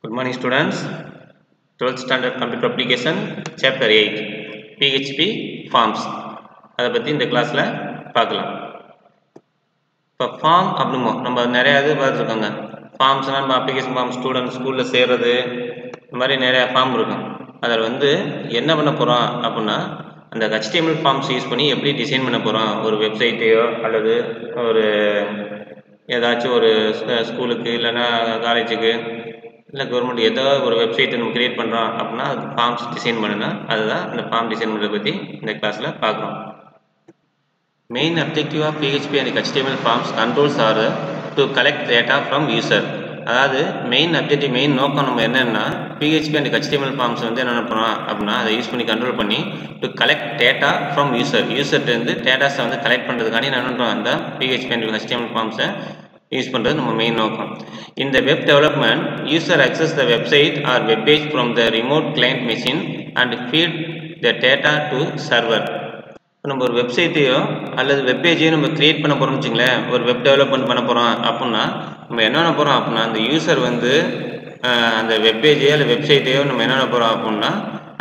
Good morning students. 12th standard computer application chapter 8 PHP forms அதை பற்றி இந்த கிளாஸில் பார்க்கலாம். இப்போ ஃபார்ம் அப்படிமோ நம்ம நிறையா இது பார்த்துருக்கோங்க. ஃபார்ம்ஸ்னால் நம்ம அப்ளிகேஷன் ஃபார்ம் ஸ்டூடெண்ட் ஸ்கூலில் சேர்றது இந்த மாதிரி நிறையா ஃபார்ம் இருக்கும். அதில் என்ன பண்ண போகிறோம் அப்படின்னா அந்த HTML ஃபார்ம்ஸ் யூஸ் பண்ணி எப்படி டிசைன் பண்ண போகிறோம், ஒரு வெப்சைட்டையோ அல்லது ஒரு ஏதாச்சும் ஒரு ஸ்கூலுக்கு இல்லைன்னா காலேஜுக்கு இல்லை கவர்மெண்ட் ஏதோ ஒரு வெப்சைட்டை நம்ம கிரியேட் பண்ணுறோம் அப்படின்னா அது ஃபார்ம்ஸ் டிசைன் பண்ணணும். அதுதான் அந்த ஃபார்ம் டிசைன் பண்ணுறதை பற்றி இந்த கிளாஸில் பார்க்குறோம். Main objective of PHP and HTML forms controls are to collect data from user. அதாவது மெயின் அப்ஜெக்டிவ் மெயின் நோக்கம் நம்ம என்னென்னா PHP அண்ட் HTML ஃபார்ம்ஸ் என்ன பண்ணுறோம் அப்படின்னா அதை யூஸ் பண்ணி கண்ட்ரோல் பண்ணி டு கலெக்ட் டேட்டா ஃப்ரம் யூசர்கிட்டேருந்து டேட்டாஸை கலெக்ட் பண்ணுறதுக்காண்டி என்ன பண்ணுறோம் அந்த PHP அண்ட் HTML ஃபார்ம்ஸை யூஸ் பண்ணுறது நம்ம மெயின் நோக்கம். இந்த web development user access the website or web page from the remote client machine and feed the data to server. நம்ம ஒரு வெப்சைட்டையோ அல்லது வெப்பேஜையோ நம்ம கிரியேட் பண்ண போகிறோம்னு வச்சுங்களேன், ஒரு வெப் டெவலப்மெண்ட் பண்ண போகிறோம் அப்படின்னா நம்ம என்ன பண்ண போகிறோம் அப்படின்னா அந்த யூசர் அந்த வெப்பேஜையோ இல்லை வெப்சைட்டையோ நம்ம என்ன பண்ண போகிறோம் அப்படின்னா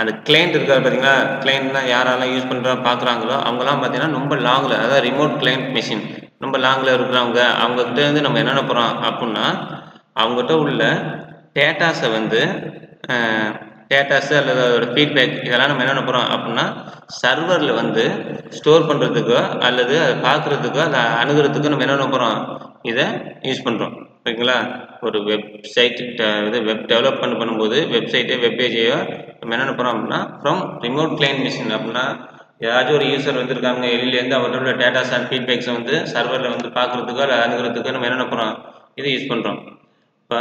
அந்த கிளைண்ட் இருக்காது பார்த்தீங்களா, கிளைண்ட்னா யாரெல்லாம் யூஸ் பண்ணுறா பார்க்குறாங்களோ அவங்களாம் பார்த்தீங்கன்னா ரொம்ப லாங்கில், அதாவது ரிமோட் கிளைண்ட் மெஷின் ரொம்ப லாங்கில் இருக்கிறவங்க அவங்ககிட்ட நம்ம என்ன போகிறோம் அப்படின்னா அவங்ககிட்ட உள்ள டேட்டாஸை டேட்டாஸு அல்லது அதோட ஃபீட்பேக் இதெல்லாம் நம்ம என்ன போகிறோம் அப்படின்னா சர்வரில் ஸ்டோர் பண்ணுறதுக்கோ அல்லது அதை பார்க்குறதுக்கோ அதை அணுகிறதுக்கோ நம்ம என்ன போகிறோம் இதை யூஸ் பண்ணுறோம். ஓகேங்களா, ஒரு வெப்சைட் வெப் டெவலப்மெண்ட் பண்ணும்போது வெப்சைட்டோ வெப்பேஜையோ நம்ம என்ன போகிறோம் அப்படின்னா ஃப்ரம் ரிமோட் கிளைண்ட் மிஷின் அப்படின்னா ஏதாச்சும் ஒரு யூசர் இருக்காங்க வெளியிலேருந்து அவரோட டேட்டாஸ் அண்ட் ஃபீட்பேக்ஸை சர்வரில் பார்க்குறதுக்கோ இல்லை அணுகிறதுக்கோ நம்ம என்ன பண்ணுறோம் இதை யூஸ் பண்ணுறோம். இப்போ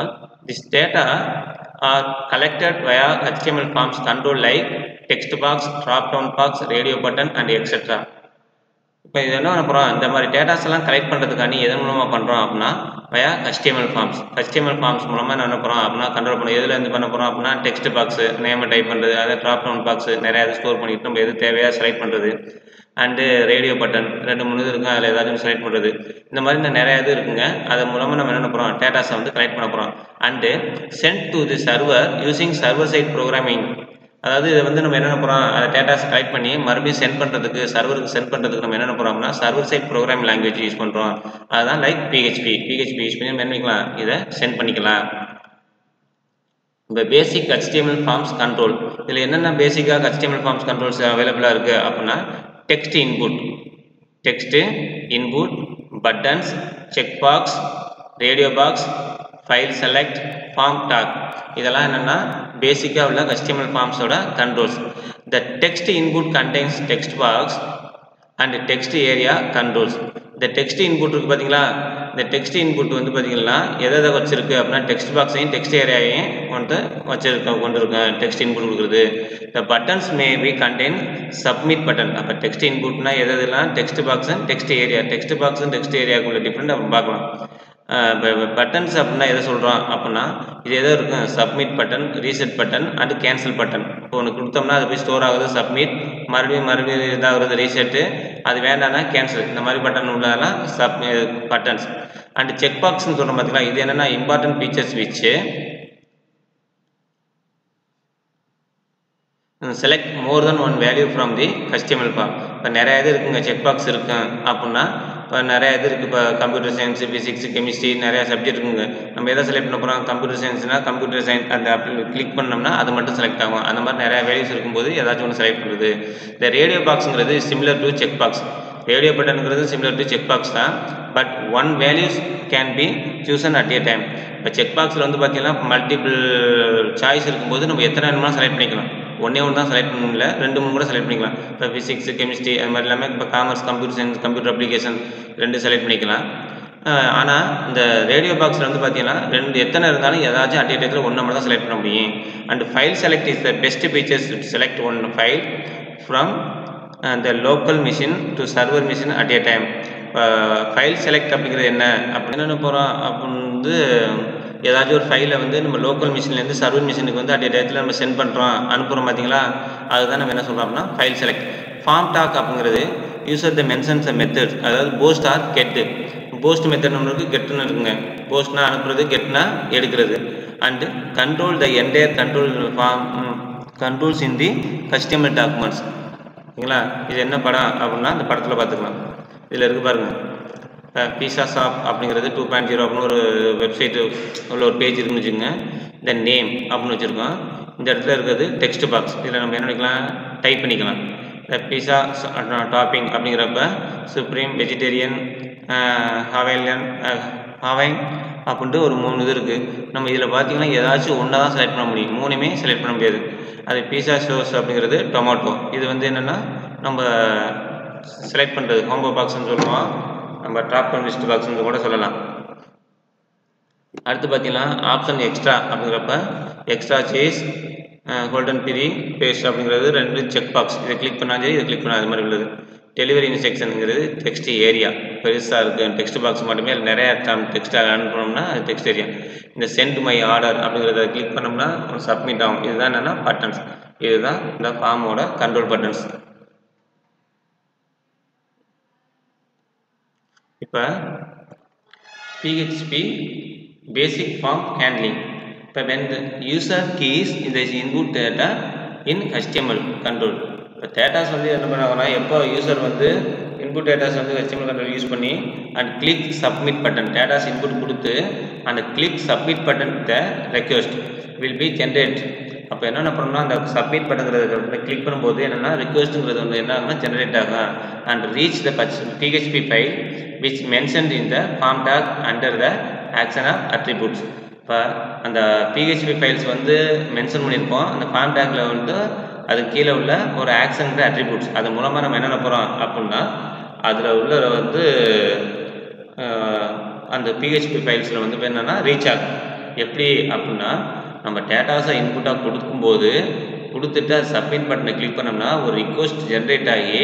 this data are collected via HTML forms control like text box, drop down box, radio button and etcetera. இப்போ இது என்ன பண்ண போகிறோம் இந்த மாதிரி டேட்டாஸ் எல்லாம் கலெக்ட் பண்ணுறதுக்காண்டி எதன் மூலமாக பண்ணுறோம் அப்படின்னா வயா HTML ஃபார்ம்ஸ் மூலமாக என்ன பண்ணுறோம் அப்படின்னா கண்ட்ரோல் பண்ண எதுலேருந்து பண்ண போகிறோம் அப்படின்னா டெக்ஸ்ட் பாக்ஸு நேமை டைப் பண்ணுறது, அதை ட்ராப் டவுன் பாக்ஸு நிறையா இது ஸ்டோர் பண்ணிட்டு நம்ம எது தேவையாக செலக்ட் பண்ணுறது, அண்டு ரேடியோ பட்டன் 2-3 இது இருக்கும், அதில் ஏதாச்சும் செலக்ட் பண்ணுறது, இந்த மாதிரி நிறையா இது இருக்குங்க. அது மூலமாக நம்ம என்ன பண்ணுறோம் டேட்டாஸை கலெக்ட் பண்ண போகிறோம். And send to the server using server side programming. அதாவது இதை நம்ம என்ன பண்ணுறோம் அதை டேட்டாஸ் கலெக்ட் பண்ணி மறுபடியும் சென்ட் பண்ணுறதுக்கு சர்வருக்கு சென்ட் பண்ணுறதுக்கு நம்ம என்ன பண்ணுறோம்னா server side program language use பண்ணுறோம். அதுதான் லைக் PHP யூஸ் பண்ணி நம்ம என்ன பண்ணிக்கலாம் இதை சென்ட் பண்ணிக்கலாம். இந்த பேசிக் HTML ஃபார்ம்ஸ் கண்ட்ரோல் இதில் என்னென்ன பேசிக்காக HTML ஃபார்ம்ஸ் கண்ட்ரோல்ஸ் அவைலபிளாக இருக்குது அப்படின்னா text input, buttons, check box, radio box, file select, form tag, இதெல்லாம் என்னென்னா பேசிக்காக உள்ள HTML ஃபார்ம்ஸோட controls. The text input contains text box and text area controls. இந்த டெக்ஸ்ட் இன்புட் இருக்குது பார்த்தீங்களா, இந்த டெக்ஸ்ட் இன்புட் பார்த்தீங்கன்னா எதை வச்சிருக்கு அப்படின்னா டெக்ஸ்ட் பாக்ஸையும் டெக்ஸ்ட் ஏரியாவையும் கொண்டிருக்கேன் டெக்ஸ்ட் இன்புட் கொடுக்குறது. The buttons may be contain submit button. அப்போ டெக்ஸ்ட் இன்புட்னா எதெல்லாம் டெக்ஸ்ட் பாக்ஸ் அண்ட் டெக்ஸ்ட் ஏரியாவுக்குள்ள டிஃப்ரெண்ட் அப்போ பார்க்கலாம். பட்டன்ஸ் அப்படின்னா எதை சொல்கிறோம் அப்படின்னா இது எதோ இருக்கும் submit button, reset button and cancel button. இப்போ ஒன்று கொடுத்தோம்னா அது போய் ஸ்டோர் ஆகுது சப்மிட், மறுபடியும் இதாகிறது ரீசெட்டு, அது வேண்டாம்னா கேன்சல், இந்த மாதிரி பட்டன் உள்ளதெல்லாம் பட்டன்ஸ். அண்டு செக் பாக்ஸ்ன்னு சொல்கிறோம் பார்த்தீங்களா, இது என்னென்னா important features which select more than one value from the HTML form. இப்போ நிறைய இது இருக்குங்க செக் பாக்ஸ் இருக்கு அப்படின்னா இப்போ நிறைய இது இருக்குது. இப்போ கம்ப்யூட்டர் சயின்ஸு, ஃபிசிக்ஸ், கெமிஸ்ட்ரி நிறையா சப்ஜெக்ட் இருக்குங்க. நம்ம எதை செலக்ட் பண்ண போகிறோம் கம்ப்யூட்டர் சயின்ஸ்னால் கம்ப்யூட்டர் சயின்ஸ் அந்த கிளிக் பண்ணோம்னா அது மட்டும் செலக்ட் ஆகும். அந்த மாதிரி நிறையா வேல்யூஸ் இருக்கும்போது ஏதாச்சும் ஒன்று செலக்ட் பண்ணுறது. இந்த ரேடியோ பாக்ஸுங்கிறது similar to check box, radio பட்டனுங்கிறது சிமிலர் டு செக் பாக்ஸ் தான், but one values can be chosen at a time. இப்போ செக் பாக்ஸில் பார்த்தீங்கன்னா மல்டிபிள் சாய்ஸ் இருக்கும்போது நம்ம எத்தனை வேணுமா செலக்ட் பண்ணிக்கலாம். ஒன்றே ஒன்று தான் செலக்ட் பண்ணல, 2-3 கூட செலக்ட் பண்ணிக்கலாம். இப்போ ஃபிசிக்ஸ், கெமிஸ்ட்ரி அது மாதிரி எல்லாமே இப்போ commerce, computer science, computer application 2 select பண்ணிக்கலாம். ஆனால் இந்த ரேடியோ பாக்ஸில் பார்த்தீங்கன்னா 2 எத்தனை இருந்தாலும் ஏதாச்சும் அட் ஏ டைத்தில் ஒன்று மட்டும் தான் செலக்ட் பண்ண முடியும். And file select is the best features to select one file from the local machine to server machine at a time. File select அப்படிங்கிறது என்ன அப்படின்னு என்ன போகிறோம் அப்படின்னு ஏதாச்சும் ஒரு ஃபைலை நம்ம லோக்கல் மிஷின்லேருந்து சர்வர் மிஷினுக்கு அட் ஏ டயத்தில் நம்ம சென்ட் பண்ணுறோம் அனுப்புகிறோம் பார்த்தீங்களா, அதுதான் நம்ம என்ன சொல்கிறோம்னா ஃபைல் செலக்ட். ஃபார்ம் டாக் அப்படிங்கிறது யூசர் த மென்ஷன்ஸ் மெத்தட், அதாவது போஸ்ட் ஆர் கெட்டு. போஸ்ட் மெத்தட் நம்மளுக்கு கெட்டுன்னு இருக்குங்க. போஸ்ட்னா அனுப்புறது, கெட்னா எடுக்கிறது. and control the entire controls in the HTML documents. ஓகேங்களா? இது என்ன படம் அப்படின்னா அந்த படத்தில் பார்த்துக்கலாம். இதில் இருக்கு பாருங்கள், பீஸா ஷாப் அப்படிங்கிறது 2.0 அப்படின்னு ஒரு வெப்சைட்டு உள்ள ஒரு பேஜ் இருக்குன்னு வச்சுக்கோங்க. இந்த நேம் அப்படின்னு வச்சுருக்கோம். இந்த இடத்துல இருக்கிறது டெக்ஸ்ட் பாக்ஸ். இதில் நம்ம என்ன பண்ணிக்கலாம், டைப் பண்ணிக்கலாம். இந்த பீஸா டாப்பிங் அப்படிங்கிறப்ப சுப்ரீம், வெஜிடேரியன், ஹவாய் அப்படின்ட்டு ஒரு 3 இது இருக்குது. நம்ம இதில் பார்த்திங்கன்னா ஏதாச்சும் ஒன்றா தான் செலக்ட் பண்ண முடியும், 3மே செலக்ட் பண்ண முடியாது. அது பீஸா சோஸ் அப்படிங்கிறது டொமேட்டோ. இது வந்து என்னென்னா நம்ம செலக்ட் பண்ணுறது காம்போ பாக்ஸ்ன்னு சொல்லுவோம், நம்ம ட்ராப் டவுன் லிஸ்ட் பாக்ஸ்ன்னு கூட சொல்லலாம். அடுத்து பார்த்தீங்கன்னா ஆப்ஷன் எக்ஸ்ட்ரா அப்படிங்கிறப்ப எக்ஸ்ட்ரா சீஸ், கோல்டன் பிரி பேஸ்ட் அப்படிங்கிறது 2 செக் பாக்ஸ். இதை கிளிக் பண்ணால் சரி, இதை கிளிக் பண்ணால் அது மாதிரி உள்ளது. டெலிவரி இன்ஸ்ட்ரக்ஷனுங்கிறது டெக்ஸ்ட் ஏரியா பெருசாக இருக்குது, டெக்ஸ்ட் பாக்ஸ் மட்டுமே நிறையா டெக்ஸ்ட்டாக அனுப்பணும்னா அது டெக்ஸ்ட் ஏரியா. இந்த சென்ட் மை ஆர்டர் அப்படிங்கிறத கிளிக் பண்ணோம்னா சப்மிட் ஆகும். இதுதான் என்னென்னா பட்டன்ஸ். இதுதான் இந்த ஃபார்மோட கண்ட்ரோல் பட்டன்ஸ். இப்போ PHP basic form handling. இப்போ when the user keys in the input data in HTML control. இப்போ டேட்டாஸ் வந்து என்ன பண்ணுவாங்கன்னா, எப்போ யூசர் வந்து இன்புட் டேட்டாஸ் வந்து HTML கண்ட்ரோல் யூஸ் பண்ணி and click submit button datas input கொடுத்து அந்த click submit button the request will be generate. அப்போ என்னென்ன பண்ணணும்னா, அந்த சப்மிட் பட்டன்ங்கிறத கிளிக் பண்ணும்போது என்னென்னா ரிக்வெஸ்ட்டுங்கிறது வந்து என்ன ஆகும்னா ஜென்ரேட் ஆகும் and reach the PHP file which mentioned in the form tag under the action of attributes. இப்போ அந்த PHP ஃபைல்ஸ் வந்து மென்ஷன் பண்ணியிருப்போம், அந்த ஃபார்ம் டேக்ல வந்து அது கீழே உள்ள ஒரு ஆக்ஷன்கிற அட்ரிபியூட்ஸ். அது மூலமாக நம்ம என்ன போகிறோம் அப்படின்னா, அதில் உள்ள வந்து அந்த PHP ஃபைல்ஸில் வந்து என்னென்னா ரீச் ஆகும். எப்படி அப்படின்னா, நம்ம டேட்டாஸை இன்புட்டாக கொடுக்கும்போது கொடுத்துட்டு அது சப்மிட் பட்டனை கிளிக் பண்ணோம்னா ஒரு ரிக்வெஸ்ட் ஜென்ரேட் ஆகி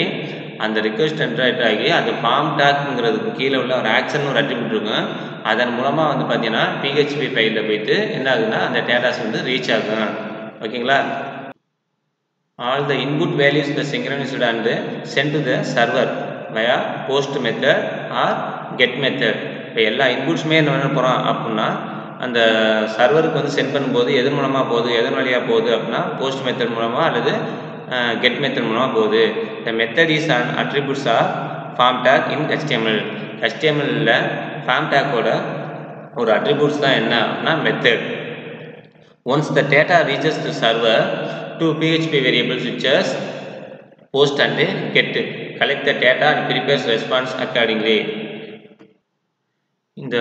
அந்த ரிக்வெஸ்ட் ஜென்ரேட் ஆகி அது ஃபார்ம் டேக்ங்கிறதுக்கு கீழே உள்ள ஒரு ஆக்ஷன் ஒரு அட்ரிபியூட் இருக்கும். அதன் மூலமாக வந்து பார்த்தீங்கன்னா PHP ஃபைலில் போயிட்டு என்ன ஆகுதுன்னா அந்த டேட்டாஸ் வந்து ரீச் ஆகும். ஓகேங்களா? All the input values the synchronised and send to the server via post method or get method. இப்போ எல்லா இன்புட்ஸுமே என்ன பண்ண போகிறோம் அப்படின்னா, அந்த சர்வருக்கு வந்து சென்ட் பண்ணும்போது எதன் மூலமாக போகுது, எதன் வழியாக போகுது அப்படின்னா போஸ்ட் மெத்தட் மூலமாக அல்லது கெட் மெத்தட் மூலமாக போகுது. The method is and attributes are form tag in HTML. HTML form டேக்கோட ஒரு அட்ரிபியூட்ஸ் தான் என்ன அப்படின்னா method. Once the data reaches to server, two PHP variables which is post and get collect the data and prepares response accordingly. இந்த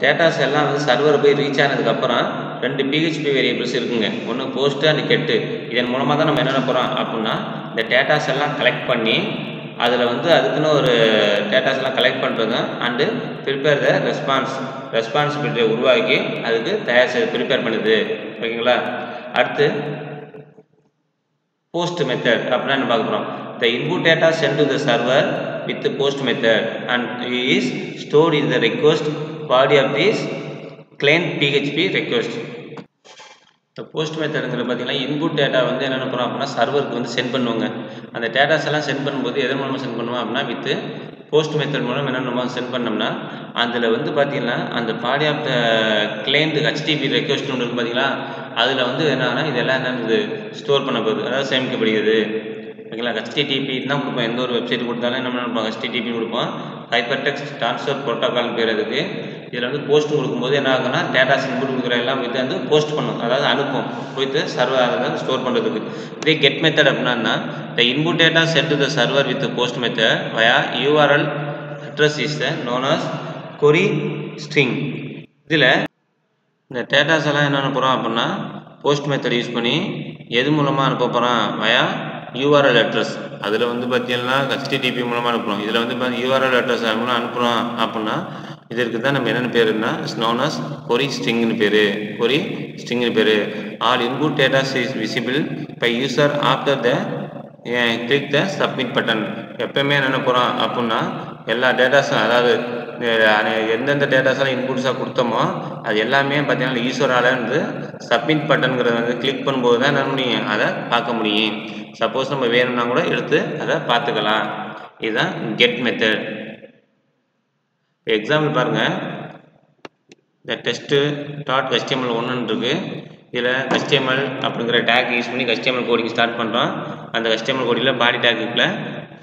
datas எல்லாம் வந்து server போய் reach ஆனதுக்கப்புறம் 2 PHP வேரியபிள்ஸ் இருக்குங்க, ஒன்று போஸ்ட் அண்ட் கெட்டு. இதன் மூலமாக தான் நம்ம என்ன போகிறோம் அப்படின்னா இந்த டேட்டாஸ் எல்லாம் கலெக்ட் பண்ணி அதில் வந்து அதுக்குன்னு ஒரு டேட்டாஸ் எல்லாம் கலெக்ட் பண்ணுறது அண்டு ப்ரிப்பேர் த ரெஸ்பான்சிபிலிட்டியை உருவாக்கி அதுக்கு ப்ரிப்பேர் பண்ணுது. ஓகேங்களா? அடுத்து போஸ்ட் மெத்தட் அப்படின்னா என்ன பார்க்க போகிறோம். The input data sent to the server with post method and is stored in the request body of this client PHP request. இந்த போஸ்ட் மெத்தடுங்கிற பார்த்தீங்கன்னா இன்புட் டேட்டா வந்து என்ன பண்ணுறோம் அப்படின்னா சர்வருக்கு வந்து சென்ட் பண்ணுவாங்க. அந்த டேட்டாஸ் எல்லாம் சென்ட் பண்ணும்போது எதன் மூலமாக சென்ட் பண்ணுவோம் அப்படின்னா வித் போஸ்ட் மெத்தட் மூலம் என்ன சென்ட் பண்ணோம்னா அதில் வந்து பார்த்தீங்கன்னா அந்த body of the client HTTP request ஒன்று இருக்குது பார்த்தீங்களா, அதில் வந்து என்னன்னா இதெல்லாம் என்னது ஸ்டோர் பண்ண போகுது, அதாவது சேமிக்கப்படுகிறது. ஓகேங்களா? HTTP தான் கொடுப்போம். எந்த ஒரு வெப்சைட் கொடுத்தாலும் நம்ம நினைப்போம் HTTP கொடுப்போம். ஹைப்பர் டெக்ஸ்ட் ட்ரான்ஸ்ஃபர் ப்ரோட்டோகால் பேர் அதுக்கு. இதில் வந்து போஸ்ட் கொடுக்கும்போது என்ன ஆகுதுன்னா டேட்டாஸ் இன்புட் கொடுக்குற எல்லாம் போய்ட்டு வந்து போஸ்ட் பண்ணும், அதாவது அனுப்பும் போய்ட்டு சர்வர் அதாவது ஸ்டோர் பண்ணுறதுக்கு. இதே கெட் மெத்தட் அப்படின்னா the input data sent to the server with post method via URL address is known as query string. இதில் இந்த டேட்டாஸ் எல்லாம் என்ன அனுப்புகிறோம் அப்படின்னா போஸ்ட் மெத்தட் யூஸ் பண்ணி எது மூலமாக அனுப்ப போகிறோம் வயா URL அட்ரஸ். அதில் வந்து பார்த்தீங்கன்னா HTTP மூலமாக அனுப்புகிறோம். இதில் வந்து URL அட்ரஸ் மூலம் அனுப்புகிறோம் அப்படின்னா இதற்கு தான் நம்ம என்னென்ன பேருன்னா known as query stringனு பேர். query stringனு பேர். All input datas is visible by user after the click the submit button. எப்பவுமே என்ன போகிறோம் அப்படின்னா எல்லா டேட்டாஸும் அதாவது எந்தெந்த டேட்டாஸெல்லாம் இன்புட்ஸாக கொடுத்தோமோ அது எல்லாமே பார்த்தீங்கன்னா யூசரால் வந்து சப்மிட் பட்டன்கிறத வந்து கிளிக் பண்ணும்போது தான் என்ன முடியும் அதை பார்க்க முடியும். சப்போஸ் நம்ம வேணும்னா கூட எடுத்து அதை பார்த்துக்கலாம். இதுதான் கெட் மெத்தட். எக்ஸாம்பிள் பாருங்கள். இந்த டெஸ்ட்டு டாட் HTML 1 இருக்குது. இதில் HTML அப்படிங்கிற டேக் யூஸ் பண்ணி HTML கோடிங் ஸ்டார்ட் பண்ணுறோம். அந்த HTML கோடியில் பாடி டேக்குக்குள்ளே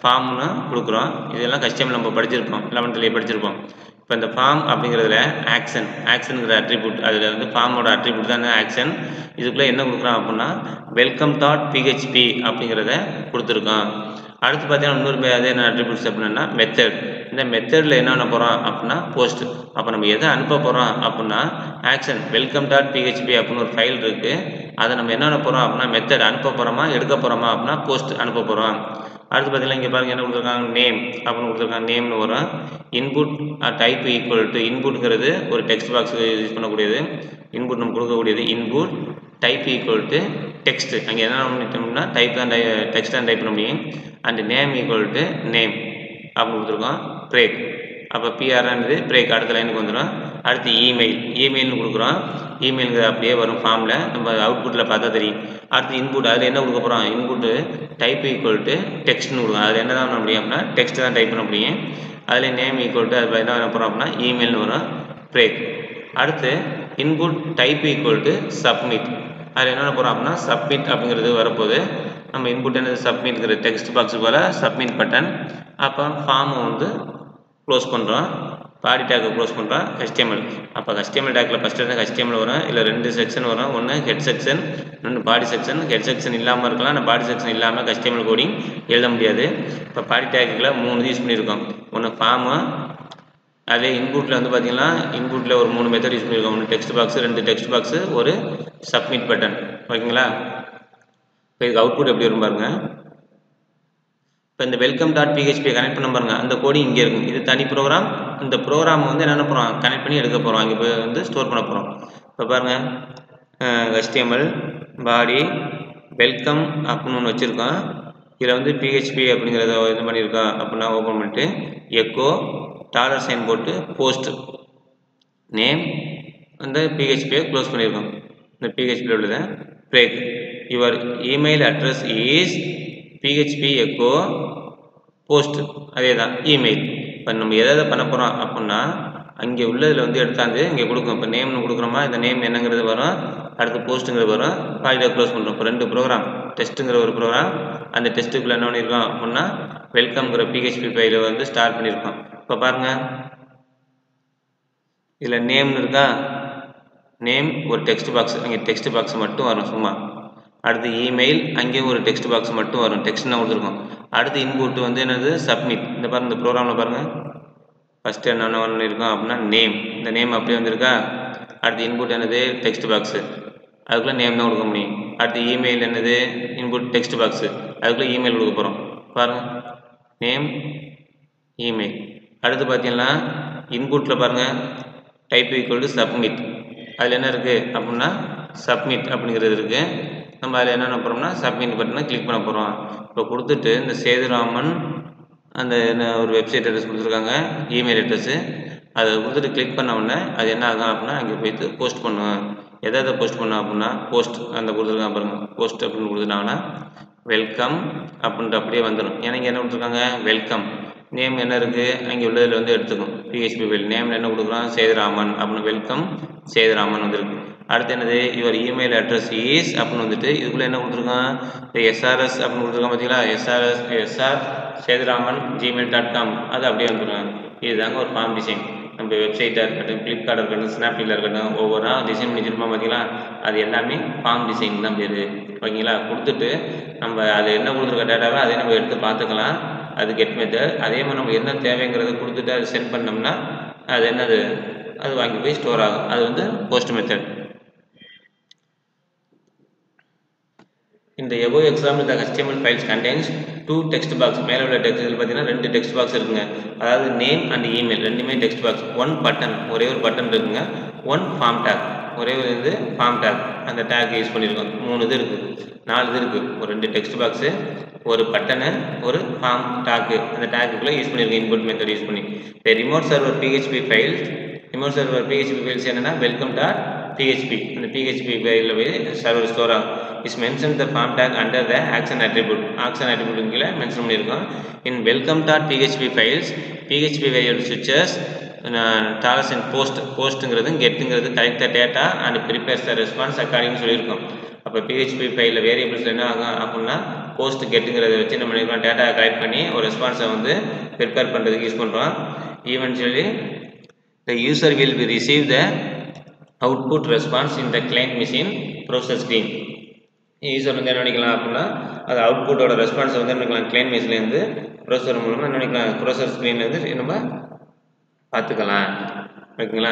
ஃபார்ம்னு கொடுக்குறோம். இதெல்லாம் HTML நம்ம படிச்சிருப்போம், 11th படிச்சிருப்போம். இப்போ இந்த ஃபார்ம் அப்படிங்கிறதுல ஆக்ஷனுங்கிற அட்ரிபியூட், அதில் வந்து ஃபார்மோட அட்ரிபியூட் தான் ஆக்ஷன். இதுக்குள்ளே என்ன கொடுக்குறோம் அப்படின்னா வெல்கம் டாட் PHP அப்படிங்கிறத கொடுத்துருக்கோம். அடுத்து பார்த்தீங்கன்னா இன்னொரு அதே என்ன அட்ரிபியூட்ஸ் அப்படின்னா மெத்தட். இந்த மெத்தடில் என்ன பண்ண போகிறோம் அப்படின்னா போஸ்ட். அப்போ நம்ம எதை அனுப்ப போகிறோம் அப்படின்னா ஆக்ஷன் வெல்கம் டாட் PHP அப்படின்னு ஒரு ஃபைல் இருக்குது. அதை நம்ம என்ன பண்ண போகிறோம் அப்படின்னா மெத்தட் அனுப்ப போகிறோமா எடுக்க போகிறோமா அப்படின்னா போஸ்ட் அனுப்ப போகிறோம். அடுத்து பார்த்தீங்கன்னா இங்கே பாருங்கள் என்ன கொடுத்துருக்காங்க நேம் அப்படின்னு கொடுத்துருக்காங்க. நேம்னு வரும். இன்புட் டைப் ஈக்குவல் டு இன்புட்ங்கிறது ஒரு டெக்ஸ்ட் பாக்ஸ் யூஸ் பண்ணக்கூடியது. இன்புட் நம்ம கொடுக்கக்கூடியது input type equal to text. அங்கே என்ன பண்ணிட்டோம்னா டைப் தான் டெக்ஸ்ட் தான் டைப் பண்ண முடியும். And name equal to name அப்படின்னு கொடுத்துருக்கோம். பிரேக் அப்போ பிஆர்ன்றது பிரேக் அடுத்த லைனுக்கு வந்துடும். அடுத்து இமெயில்னு கொடுக்குறோம். இமெயிலுங்கிறது அப்படியே வரும் ஃபார்மில், நம்ம அவுட்புட்டில் பார்த்தா தெரியும். அடுத்து இன்புட், அதில் என்ன கொடுக்க போகிறோம் இன்புட்டு டைப் ஈக்குவல் டு டெக்ஸ்ட்னு கொடுக்குறோம். அதில் என்ன தான் பண்ண முடியும் அப்படின்னா டெக்ஸ்ட் தான் டைப் பண்ண முடியும். அதில் நேம் ஈக்குவல் டு அது என்ன பண்ண போகிறோம் அப்படின்னா இமெயில்னு வரும். பிரேக். அடுத்து input type equal to submit. அதில் என்ன பண்ண போகிறோம் அப்படின்னா சப்மிட் அப்படிங்கிறது வரப்போகுது. நம்ம இன்புட் என்னது சப்மிட்ங்கிற டெக்ஸ்ட் பாக்ஸுக்கு போல் சப்மிட் பட்டன். அப்போ ஃபார்மை வந்து க்ளோஸ் பண்ணுறோம், பாடி டேக்கை க்ளோஸ் பண்ணுறோம். HTML அப்போ HTML டேக்கில் ஃபஸ்ட்டு இருந்தால் HTML வரும். இல்லை 2 செக்ஷன் வரும். ஒன்று ஹெட் செக்ஷன், இன்னொன்று பாடி செக்ஷன். ஹெட் செக்ஷன் இல்லாமல் இருக்கலாம், ஆனால் பாடி செக்ஷன் இல்லாமல் HTML கோடிங் எழுத முடியாது. இப்போ பாடி டேக்குகளை 3 யூஸ் பண்ணியிருக்கோம். ஒன்று ஃபார்மு, அதே இன்புட்டில் வந்து பார்த்திங்கன்னா இன்புட்டில் ஒரு 3 மெத்தட் யூஸ் பண்ணியிருக்கோம். ஒன்று டெக்ஸ்ட் பாக்ஸு, 2 டெக்ஸ்ட் பாக்ஸு, ஒரு சப்மிட் பட்டன். ஓகேங்களா? இப்போ இதுக்கு அவுட்புட் எப்படி வரும் பாருங்கள். இப்போ இந்த வெல்கம் டாட் PHP கனெக்ட் பண்ண பாருங்கள், அந்த கோடி இங்கே இருக்கும். இது தனி ப்ரோக்ராம். இந்த ப்ரோக்ராம் வந்து என்ன பண்ணுறோம் கனெக்ட் பண்ணி எடுக்க போகிறோம், அங்கே போய் வந்து ஸ்டோர் பண்ண போகிறோம். இப்போ பாருங்கள் HTML பாடி வெல்கம் அப்படின்னு ஒன்று வச்சுருக்கோம். இதில் வந்து PHP அப்படிங்கிறத இது பண்ணியிருக்கோம் அப்படின்னா ஓப்பன் பண்ணிட்டு எக்கோ $sign போட்டு போஸ்ட் நேம் அந்த PHPயை க்ளோஸ் பண்ணியிருக்கோம். இந்த PHP உள்ளது break. Your email address is PHP echo post, அதே தான் இமெயில். இப்போ நம்ம எதை பண்ண போகிறோம் அப்படின்னா அங்கே உள்ளதில் வந்து எடுத்தாந்து இங்கே கொடுக்கும். இப்போ நேம்னு கொடுக்குறோமா, இந்த நேம் என்னங்கிறது வரும். அடுத்து போஸ்ட்டுங்கிறது வரும். பாடியில் க்ளோஸ் பண்ணுறோம். இப்போ 2 ப்ரோக்ராம், டெஸ்ட்டுங்கிற ஒரு ப்ரோக்ராம், அந்த டெஸ்ட்டுக்குள்ளே என்ன பண்ணியிருக்கோம் அப்படின்னா வெல்கம்ங்கிற PHP ஃபைலை வந்து ஸ்டார்ட் பண்ணியிருக்கோம். இப்போ பாருங்கள் இதில் நேம்னு இருக்கா, நேம் ஒரு டெக்ஸ்ட் பாக்ஸ், அங்கே டெக்ஸ்ட் பாக்ஸ் மட்டும் வரும் சும்மா. அடுத்து இமெயில், அங்கேயும் ஒரு டெக்ஸ்ட் பாக்ஸ் மட்டும் வரும், டெக்ஸ்ட் தான் கொடுத்துருக்கோம். அடுத்து இன்புட் வந்து என்னது சப்மிட். இந்த பாருங்கள் இந்த ப்ரோக்ராமில் பாருங்கள் ஃபஸ்ட்டு என்ன இருக்கோம் அப்படின்னா நேம், இந்த நேம் அப்படியே வந்திருக்கா. அடுத்து இன்புட் என்னது டெக்ஸ்ட் பாக்ஸு, அதுக்குள்ளே நேம் தான் கொடுக்க முடியும். அடுத்து இமெயில் என்னது இன்புட் டெக்ஸ்ட் பாக்ஸு, அதுக்குள்ளே இமெயில் கொடுக்க போகிறோம். பாருங்கள் நேம் இமெயில். அடுத்து பார்த்தீங்கன்னா இன்புட்டில் பாருங்கள் டைப் ஈக்குவல் டு சப்மிட். அதில் என்ன இருக்குது அப்படின்னா சப்மிட் அப்படிங்கிறது இருக்குது. நம்ம அதில் என்ன போகிறோம்னா சப்மிட் பட்டனை கிளிக் பண்ண போகிறோம். இப்போ கொடுத்துட்டு இந்த சேதுராமன் அந்த ஒரு வெப்சைட் அட்ரஸ் கொடுத்துருக்காங்க, இமெயில் அட்ரஸ்ஸு, அதை கொடுத்துட்டு கிளிக் பண்ண உடனே அது என்ன ஆகும் அப்படின்னா அங்கே போய்ட்டு போஸ்ட் பண்ணுவேன். எதை போஸ்ட் பண்ணோம் அப்படின்னா போஸ்ட் அந்த கொடுத்துருக்காங்க பாருங்கள், போஸ்ட் அப்படின்னு கொடுத்துட்டாங்கன்னா வெல்கம் அப்படின்ட்டு அப்படியே வந்துடும். ஏன்னா இங்கே என்ன கொடுத்துருக்காங்க வெல்கம். நேம் என்ன இருக்குது அங்கே உள்ளதில் வந்து எடுத்துக்கும் PHP ஃபைல். நேமில் என்ன கொடுக்குறோம் சேதுராமன் அப்படின்னு வெல்கம் சேதுராமன் வந்துருக்கு. அடுத்து என்னது யுவர் இமெயில் அட்ரஸ் இஸ் அப்படின்னு வந்துட்டு இதுக்குள்ளே என்ன கொடுத்துருக்கோம் இந்த SRS அப்படின்னு கொடுத்துருக்கோம் பார்த்தீங்களா, SR சேதுராமன் gmail.com, அது அப்படியே வந்துடும். இதுதாங்க ஒரு ஃபார்ம் டிசைன். நம்ம வெப்சைட்டாக இருக்கட்டும், ஃப்ளிப்கார்ட்டாக இருக்கட்டும், ஸ்னாப்டீலில் இருக்கட்டும், ஒவ்வொரு டிசைன் பண்ணிச்சிருப்போம் பார்த்தீங்களா, அது எல்லாமே ஃபார்ம் டிசைன் தான் பேர். ஓகேங்களா? கொடுத்துட்டு நம்ம அது என்ன கொடுத்துருக்க டேட்டாவை அதே நம்ம எடுத்து பார்த்துக்கலாம். அது கெட் மெத்தட். அதே மாதிரி நம்ம என்ன தேவைங்கிறத கொடுத்துட்டு அது சென்ட் பண்ணோம்னா அது என்னது அது வாங்கி போய் ஸ்டோர் ஆகும். அது வந்து போஸ்ட் மெத்தட். இந்த above example the HTML files contains 2 text box. மேலே உள்ள டெக்ஸ்ட் பார்த்தீங்கன்னா 2 டெக்ஸ்ட் பாக்ஸ் இருக்குங்க. அதாவது நேம் அண்ட் இமெயில் ரெண்டுமே டெக்ஸ்ட் பாக்ஸ். 1 பட்டன், ஒரே ஒரு பட்டன் இருக்குங்க. 1 ஃபார்ம் டேக், ஒரே ஒரு இது ஃபார்ம் டேக், அந்த டேக் யூஸ் பண்ணியிருக்கோம். 3 இது இருக்குது, 4 இது இருக்குது. ஒரு 2 டெக்ஸ்ட் பாக்ஸு, ஒரு பட்டனு, ஒரு ஃபார்ம் டேக்கு, அந்த டேக்குள்ளே யூஸ் பண்ணியிருக்கோம் இன்புட் மெத்தட் யூஸ் பண்ணி. இந்த remote server PHP files, remote server PHP files என்னென்னா வெல்கம் டாட் PHP, அந்த PHP ஃபைலில் போய் சர்வர் ஸ்டோர் ஆகும். is mentioned the form tag under the action attribute. Action attribute கீழே மென்ஷன் பண்ணியிருக்கோம். In welcome.php files, PHP variable switches dollars and போஸ்ட்டுங்கிறது கெட்டுங்கிறது collect the data and prepares the response அக்கார்டிங்னு சொல்லியிருக்கோம். அப்போ PHP ஃபைலில் வேரியபிள்ஸ் என்ன ஆகும் அப்படின்னா போஸ்ட் கெட்டுங்கிறத வச்சு நம்ம என்ன டேட்டா கலெக்ட் பண்ணி ஒரு ரெஸ்பான்ஸை வந்து ப்ரிப்பேர் பண்ணுறதுக்கு யூஸ் பண்ணுறோம். Eventually the user will be receive the output response in the client machine browser screen. User வந்து என்ன நினைக்கலாம் அப்படின்னா அது அவுட்புட்டோட ரெஸ்பான்ஸை வந்து என்ன பண்ணிக்கலாம் கிளைண்ட் மிஷின்லேருந்து ப்ரௌசர் மூலமாக என்ன நினைக்கலாம் ப்ரௌசர் ஸ்க்ரீன்லேருந்து நம்ம பார்த்துக்கலாம். ஓகேங்களா,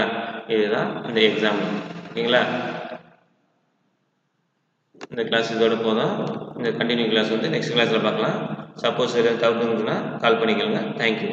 இதுதான் இந்த எக்ஸாம்பிள். ஓகேங்களா, இந்த கிளாஸ் இதோட போதும். இந்த கண்டினியூ கிளாஸ் வந்து நெக்ஸ்ட் கிளாஸில் பார்க்கலாம். சப்போஸ் ஏதாவது டவுட் இருந்துச்சுன்னா கால் பண்ணிக்கோங்க. தேங்க்யூ.